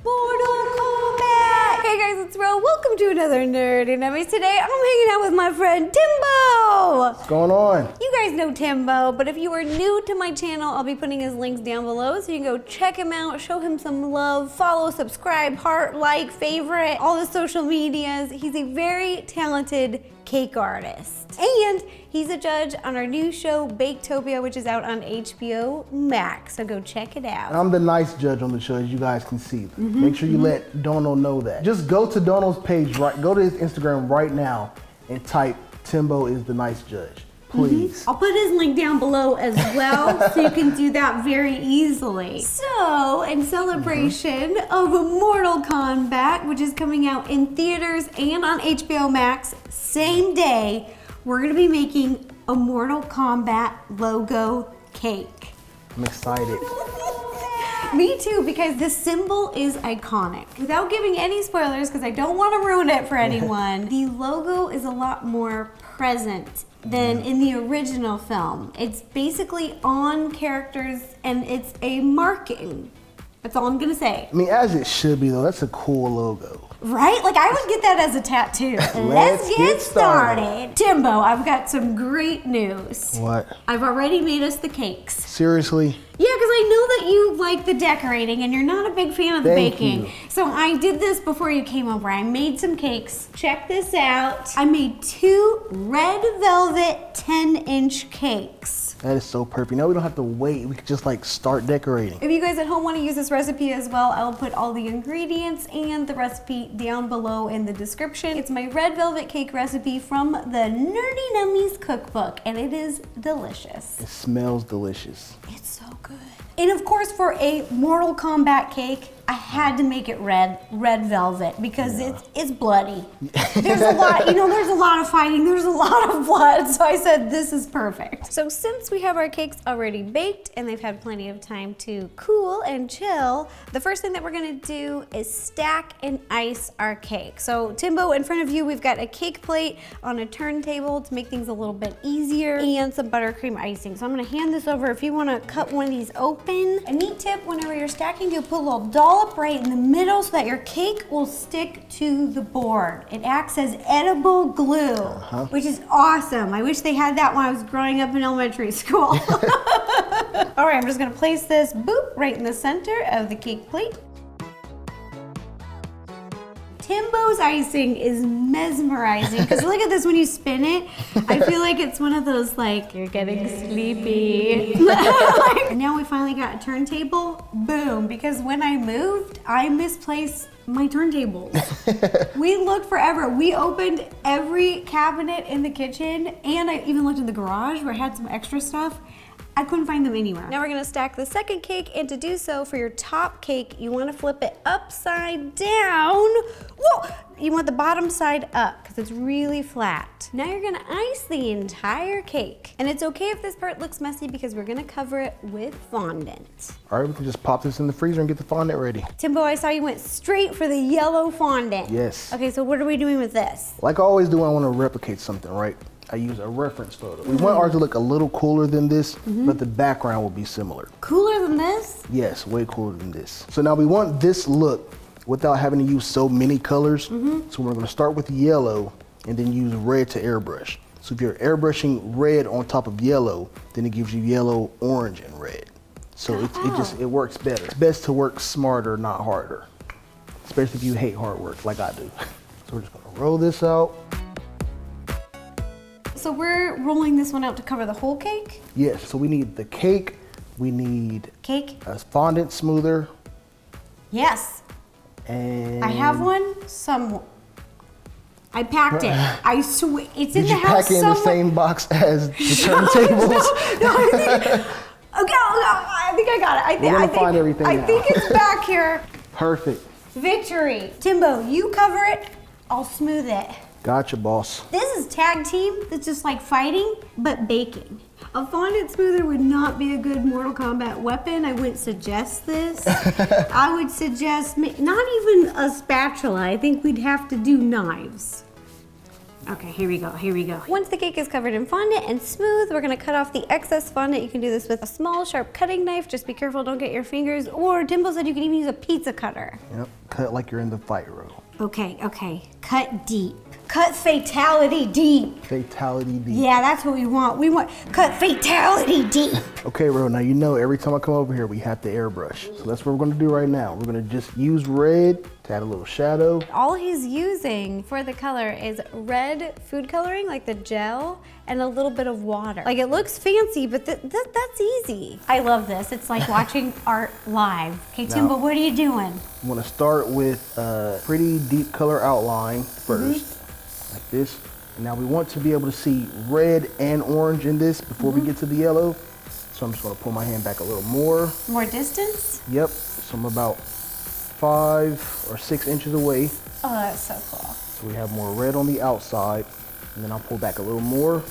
Mortal Kombat! Hey guys, it's Ro. Welcome to another Nerdy Nummies. Today I'm hanging out with my friend Timbo! What's going on? You guys know Timbo, but if you are new to my channel, I'll be putting his links down below so you can go check him out, show him some love, follow, subscribe, heart, like, favorite, all the social medias. He's a very talented cake artist. And he's a judge on our new show, Baketopia, which is out on HBO Max. So go check it out. And I'm the nice judge on the show, as you guys can see. Make sure you let Donal know that. Just go to Donal's page, go to his Instagram right now and type Timbo is the nice judge, please. I'll put his link down below as well, so you can do that very easily. So, in celebration of Mortal Kombat, which is coming out in theaters and on HBO Max same day, we're gonna be making a Mortal Kombat logo cake. I'm excited. Me too, because the symbol is iconic. Without giving any spoilers, because I don't want to ruin it for anyone, the logo is a lot more present than in the original film. It's basically on characters and it's a marking. That's all I'm gonna say. I mean, as it should be though, that's a cool logo. Right? Like I would get that as a tattoo. Let's get started. Timbo, I've got some great news. What? I've already made us the cakes. Seriously? Yeah, because I know that you like the decorating and you're not a big fan of the baking. You. So I did this before you came over. I made some cakes. Check this out. I made 2 red velvet 10-inch cakes. That is so perfect. Now we don't have to wait. We can just like start decorating. If you guys at home want to use this recipe as well, I'll put all the ingredients and the recipe down below in the description. It's my red velvet cake recipe from the Nerdy Nummies cookbook, and it is delicious. It smells delicious. It's so good. And of course, for a Mortal Kombat cake, I had to make it red velvet because it's bloody. There's a lot, there's a lot of fighting, there's a lot of blood, so I said this is perfect. So since we have our cakes already baked and they've had plenty of time to cool and chill, the first thing that we're gonna do is stack and ice our cake. So Timbo, in front of you, we've got a cake plate on a turntable to make things a little bit easier and some buttercream icing. So I'm gonna hand this over if you wanna cut one of these open. A neat tip, whenever you're stacking, you'll put a little dollop right in the middle so that your cake will stick to the board. It acts as edible glue, which is awesome. I wish they had that when I was growing up in elementary school. All right, I'm just gonna place this, boop, right in the center of the cake plate. Timbo's icing is mesmerizing because look at this when you spin it. I feel like it's one of those like, you're getting sleepy. And now we finally got a turntable. Boom, because when I moved, I misplaced my turntables. We looked forever. We opened every cabinet in the kitchen and I even looked in the garage where I had some extra stuff. I couldn't find them anywhere. Now we're gonna stack the second cake, and to do so, for your top cake, you wanna flip it upside down. Whoa! You want the bottom side up, because it's really flat. Now you're gonna ice the entire cake. And it's okay if this part looks messy because we're gonna cover it with fondant. All right, we can just pop this in the freezer and get the fondant ready. Timbo, I saw you went straight for the yellow fondant. Yes. Okay, so what are we doing with this? Like I always do when I wanna replicate something, right? I use a reference photo. We want ours to look a little cooler than this, but the background will be similar. Cooler than this? Yes, way cooler than this. So now we want this look without having to use so many colors. So we're gonna start with yellow and then use red to airbrush. So if you're airbrushing red on top of yellow, then it gives you yellow, orange, and red. So it works better. It's best to work smarter, not harder. Especially if you hate hard work like I do. So we're just gonna roll this out. So we're rolling this one out to cover the whole cake? Yes, so we need the cake, we need Cake? a fondant smoother. Yes. And I have one. I packed it. I swear, it's in did the you house pack it in the same box as the turntables? I think I got it. We're gonna find everything I now. think it's back here. Perfect. Victory. Timbo, you cover it, I'll smooth it. Gotcha, boss. This is tag team. It's just like fighting, but baking. A fondant smoother would not be a good Mortal Kombat weapon. I wouldn't suggest this. I would suggest not even a spatula. I think we'd have to do knives. Okay, here we go, here we go. Once the cake is covered in fondant and smooth, we're gonna cut off the excess fondant. You can do this with a small, sharp cutting knife. Just be careful, don't get your fingers. Or Timbo said you can even use a pizza cutter. Yep, cut like you're in the fight row. Okay, okay, cut deep. Cut fatality deep. Fatality deep. Yeah, that's what we want. We want cut fatality deep. Okay, Ro, now you know every time I come over here, we have to airbrush. So that's what we're gonna do right now. We're gonna just use red to add a little shadow. All he's using for the color is red food coloring, like the gel, and a little bit of water. Like, it looks fancy, but that's easy. I love this. It's like watching art live. Okay, Timbo, what are you doing? I'm gonna start with a pretty deep color outline first, like this. And now we want to be able to see red and orange in this before we get to the yellow. So I'm just gonna pull my hand back a little more. More distance? Yep, so I'm about 5 or 6 inches away. Oh, that's so cool. So we have more red on the outside, and then I'll pull back a little more.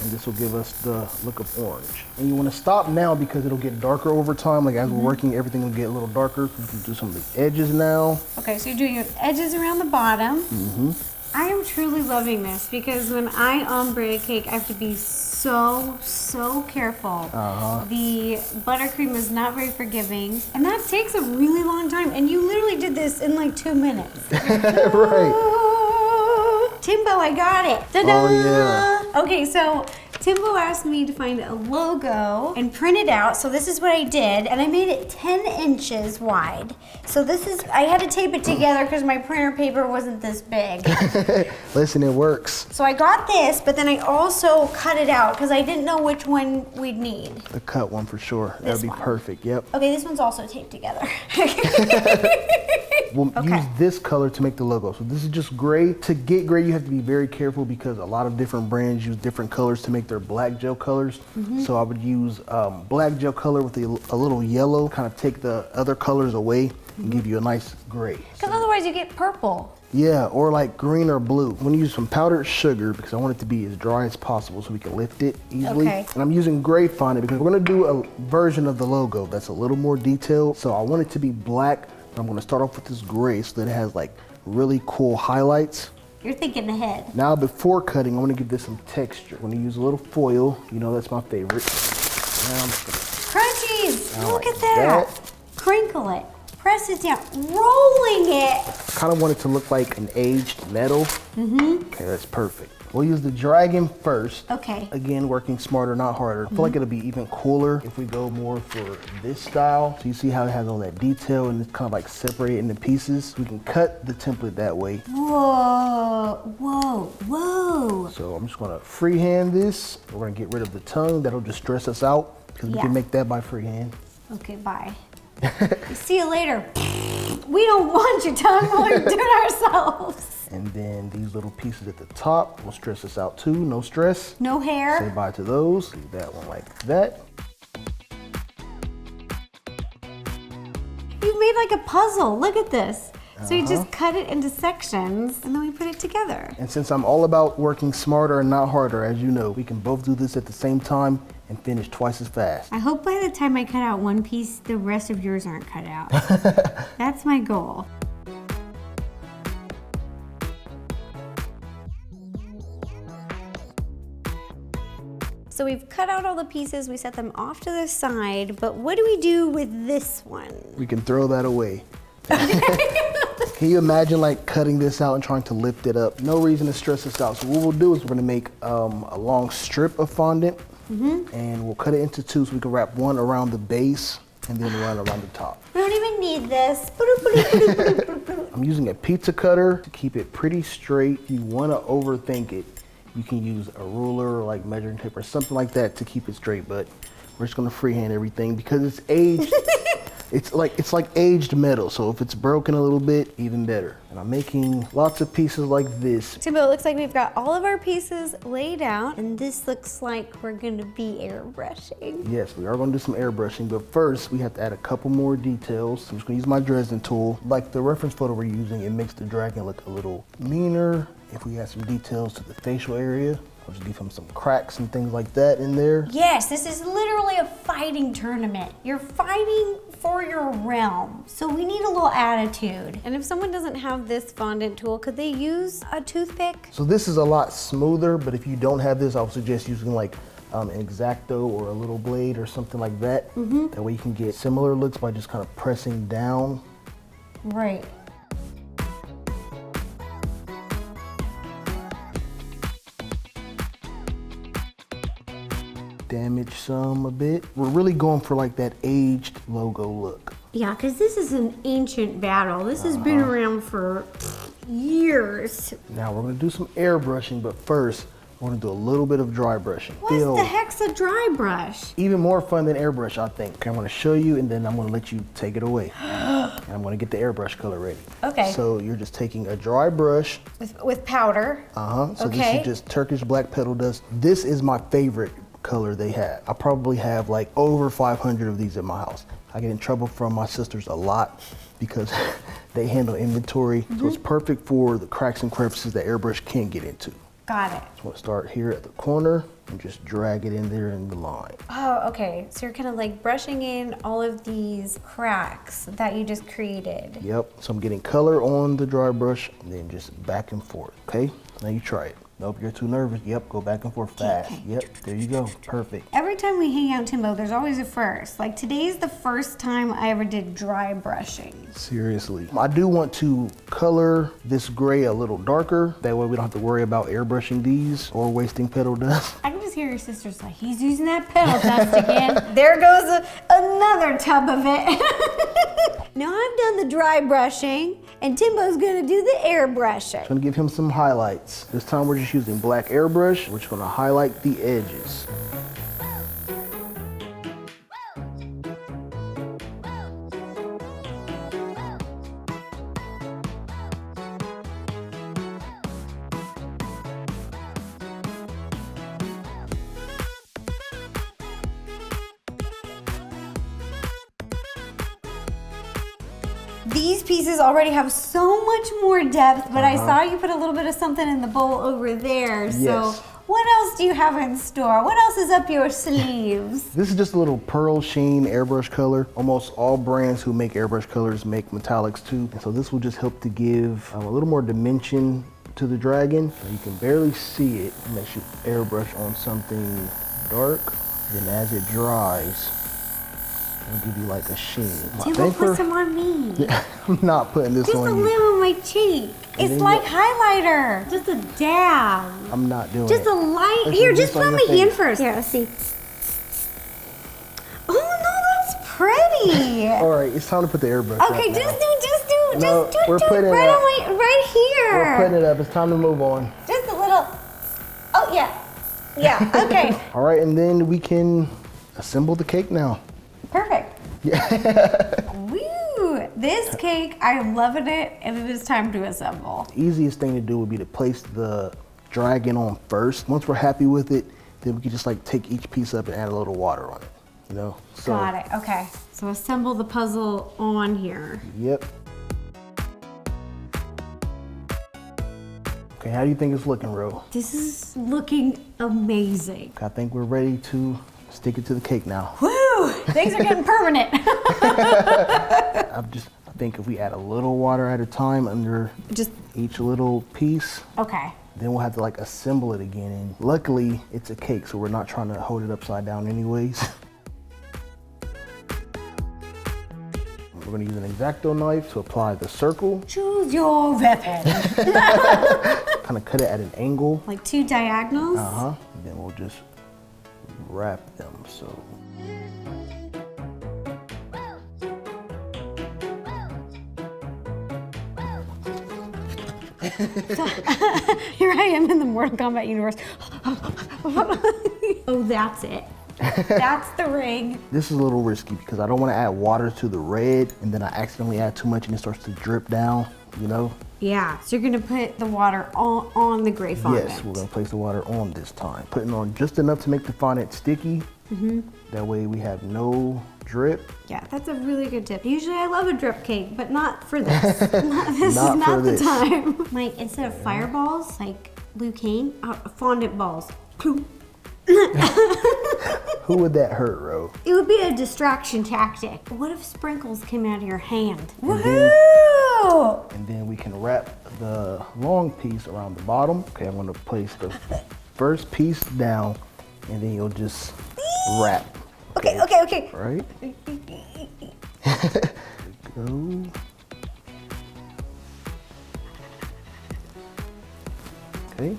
And this will give us the look of orange. And you want to stop now because it'll get darker over time. Like as we're working, everything will get a little darker. You can do some of the edges now. Okay, so you're doing your edges around the bottom. I am truly loving this because when I ombre a cake, I have to be so careful. The buttercream is not very forgiving, and that takes a really long time. And you literally did this in like 2 minutes. Right. Timbo, I got it. Ta-da! Oh, yeah. Okay, so Timbo asked me to find a logo and print it out. So this is what I did, and I made it 10 inches wide. So this is, I had to tape it together because my printer paper wasn't this big. Listen, it works. So I got this, but then I also cut it out because I didn't know which one we'd need. The cut one for sure. That would be one. perfect, yep. Okay, this one's also taped together. We'll use this color to make the logo. So this is just gray. To get gray, you have to be very careful because a lot of different brands use different colors to make their black gel colors. So I would use black gel color with a little yellow, kind of take the other colors away and give you a nice gray. Because otherwise you get purple. Yeah, or like green or blue. I'm gonna use some powdered sugar because I want it to be as dry as possible so we can lift it easily. Okay. And I'm using gray fondant because we're gonna do a version of the logo that's a little more detailed. So I want it to be black. I'm gonna start off with this gray so that it has like really cool highlights. You're thinking ahead. Now before cutting, I'm gonna give this some texture. I'm gonna use a little foil. You know that's my favorite. Now I'm just gonna Crunchies! Look like at that. Crinkle it. Press it down. Rolling it. kind of want it to look like an aged metal. Okay, that's perfect. We'll use the dragon first. Okay. Again, working smarter, not harder. I feel like it'll be even cooler if we go more for this style. So you see how it has all that detail and it's kind of like separated into pieces. We can cut the template that way. Whoa, whoa, whoa. So I'm just gonna freehand this. We're gonna get rid of the tongue. That'll just stress us out because we can make that by freehand. Okay, bye. See you later. We don't want your tongue, we're doing it ourselves. And then these little pieces at the top will stress us out too, no stress. No hair. Say bye to those. Do that one like that. You made like a puzzle, look at this. So you just cut it into sections and then we put it together. And since I'm all about working smarter and not harder, as you know, we can both do this at the same time and finish twice as fast. I hope by the time I cut out one piece, the rest of yours aren't cut out. That's my goal. So we've cut out all the pieces, we set them off to the side, but what do we do with this one? We can throw that away. Can you imagine like cutting this out and trying to lift it up? No reason to stress this out. So what we'll do is we're gonna make a long strip of fondant and we'll cut it into two so we can wrap one around the base and then one around the top. We don't even need this. I'm using a pizza cutter to keep it pretty straight. If you wanna overthink it, you can use a ruler or like measuring tape or something like that to keep it straight, but we're just gonna freehand everything because it's aged. It's like aged metal, so if it's broken a little bit, even better. And I'm making lots of pieces like this. Timbo, it looks like we've got all of our pieces laid out, and this looks like we're gonna be airbrushing. Yes, we are gonna do some airbrushing, but first we have to add a couple more details. I'm just gonna use my Dresden tool. Like the reference photo we're using, it makes the dragon look a little meaner. If we add some details to the facial area, We'll just give him some cracks and things like that in there. Yes, this is literally a fighting tournament. You're fighting for your realm. So we need a little attitude. And if someone doesn't have this fondant tool, could they use a toothpick? So this is a lot smoother, but if you don't have this, I would suggest using like an X-Acto or a little blade or something like that. That way you can get similar looks by just kind of pressing down. Right. Damage some a bit. We're really going for like that aged logo look. Yeah, because this is an ancient battle. This has been around for years. Now we're gonna do some airbrushing, but first, we're gonna do a little bit of dry brushing. What's the heck's a dry brush? Even more fun than airbrush, I think. Okay, I'm gonna show you and then I'm gonna let you take it away. And I'm gonna get the airbrush color ready. Okay. So you're just taking a dry brush. With powder. So this is just Turkish black petal dust. This is my favorite color they have. I probably have like over 500 of these in my house. I get in trouble from my sisters a lot because they handle inventory. So it's perfect for the cracks and crevices that airbrush can't get into. Got it. So I'm gonna start here at the corner and just drag it in there in the line. Oh, okay. So you're kind of like brushing in all of these cracks that you just created. Yep, so I'm getting color on the dry brush and then just back and forth, okay? Now you try it. Nope, you're too nervous. Yep, go back and forth fast. Yep, there you go, perfect. Every time we hang out, Timbo, there's always a first. Like today's the first time I ever did dry brushing. Seriously. I do want to color this gray a little darker. That way we don't have to worry about airbrushing these or wasting petal dust. I can just hear your sister's like, he's using that petal dust again. There goes another tub of it. Now I've done the dry brushing and Timbo's gonna do the airbrushing. I'm gonna give him some highlights. This time we're just using black airbrush. We're just gonna highlight the edges. These pieces already have so much more depth, but I saw you put a little bit of something in the bowl over there. Yes. So what else do you have in store? What else is up your sleeves? This is just a little pearl sheen airbrush color. Almost all brands who make airbrush colors make metallics too. And so this will just help to give a little more dimension to the dragon. You can barely see it unless you airbrush on something dark. Then as it dries, it'll give you like a sheen. Timbo, put some on me. I'm not putting this Just on a you. little on my cheek. It's like highlighter. Just a dab. I'm not doing Just it. a light. Let's Here, do just this on put your my hand face. first. Here, let's see. Oh no, that's pretty. All right, it's time to put the airbrush Okay, up now. just do we're putting it right up. on right here. We're putting it up. It's time to move on. Just a little. Oh yeah, yeah. Okay. All right, and then we can assemble the cake now. Perfect. Yeah. Woo! This cake, I'm loving it, and it is time to assemble. The easiest thing to do would be to place the dragon on first. Once we're happy with it, then we can just like take each piece up and add a little water on it. You know? So, Got it. Okay. So assemble the puzzle on here. Yep. Okay, how do you think it's looking, Ro? This is looking amazing. I think we're ready to stick it to the cake now. Woo! Things are getting permanent. I think if we add a little water at a time under Just each little piece, okay. then we'll have to like assemble it again. And luckily, it's a cake, so we're not trying to hold it upside down anyways. We're gonna use an X-Acto knife to apply the circle. Choose your weapon. Kind of cut it at an angle. Like two diagonals? And then we'll just wrap them, so. Here I am in the Mortal Kombat universe. Oh, that's it. That's the ring. This is a little risky because I don't want to add water to the red and then I accidentally add too much and it starts to drip down, you know? Yeah, so you're gonna put the water on the gray fondant. Yes, we're gonna place the water on this time. Putting on just enough to make the fondant sticky. That way we have no drip. Yeah, that's a really good tip. Usually I love a drip cake, but not for this. This is Not not for the this. time. Like, instead of fireballs, like Liu Kang, fondant balls. Who would that hurt, Ro? It would be a distraction tactic. What if sprinkles came out of your hand? Woohoo! And then we can wrap the long piece around the bottom. Okay, I'm gonna place the first piece down, and then you'll just wrap. Okay. Right? Go. Okay.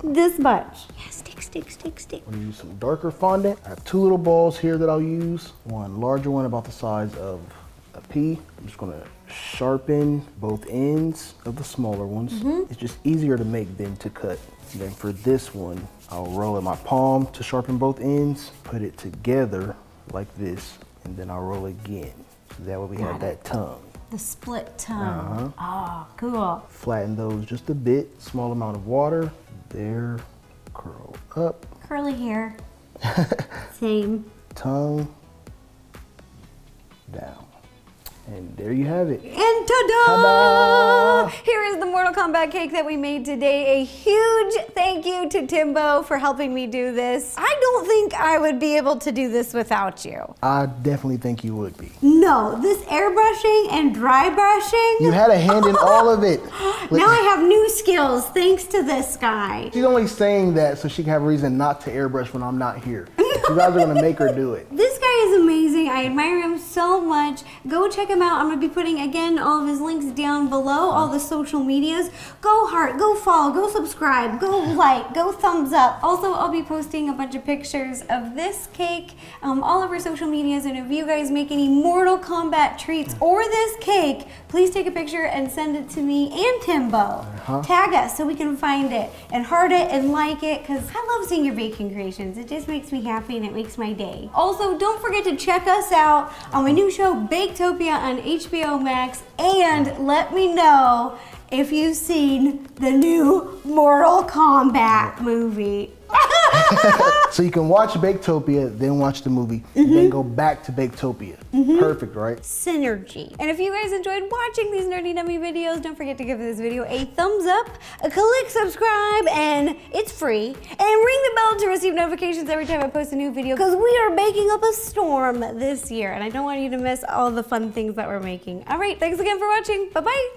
This much. Yeah, stick. I'm gonna use some darker fondant. I have 2 little balls here that I'll use. One larger one about the size of a pea. I'm just gonna sharpen both ends of the smaller ones. It's just easier to make than to cut. And then for this one, I'll roll in my palm to sharpen both ends, put it together like this, and then I'll roll again. So that way we have that tongue. The split tongue. Oh, cool. Flatten those just a bit, small amount of water. There, curl up. Curly hair. Same. Tongue down. And there you have it. And ta-da! Ta-da! Here is the Mortal Kombat cake that we made today. A huge thank you to Timbo for helping me do this. I don't think I would be able to do this without you. I definitely think you would be. No, this airbrushing and dry brushing. You had a hand in all of it. Now I have new skills thanks to this guy. She's only saying that so she can have a reason not to airbrush when I'm not here. You guys are gonna make her do it. This guy is amazing. I admire him so much. Go check him out. I'm gonna be putting, again, all of his links down below, all the social medias. Go heart, go follow, go subscribe, go like, go thumbs up. Also, I'll be posting a bunch of pictures of this cake, all over social medias, and if you guys make any Mortal Kombat treats or this cake, please take a picture and send it to me and Timbo. Tag us so we can find it and heart it and like it, because I love seeing your baking creations. It just makes me happy and it makes my day. Also, don't forget to check us out on my new show, Baketopia, on HBO Max, and let me know if you've seen the new Mortal Kombat movie. So you can watch Baketopia, then watch the movie, then go back to Baketopia. Perfect, right? Synergy. And if you guys enjoyed watching these Nerdy Nummy videos, don't forget to give this video a thumbs up, click subscribe, and it's free. And ring the bell to receive notifications every time I post a new video, because we are baking up a storm this year, and I don't want you to miss all the fun things that we're making. All right, thanks again for watching. Bye-bye.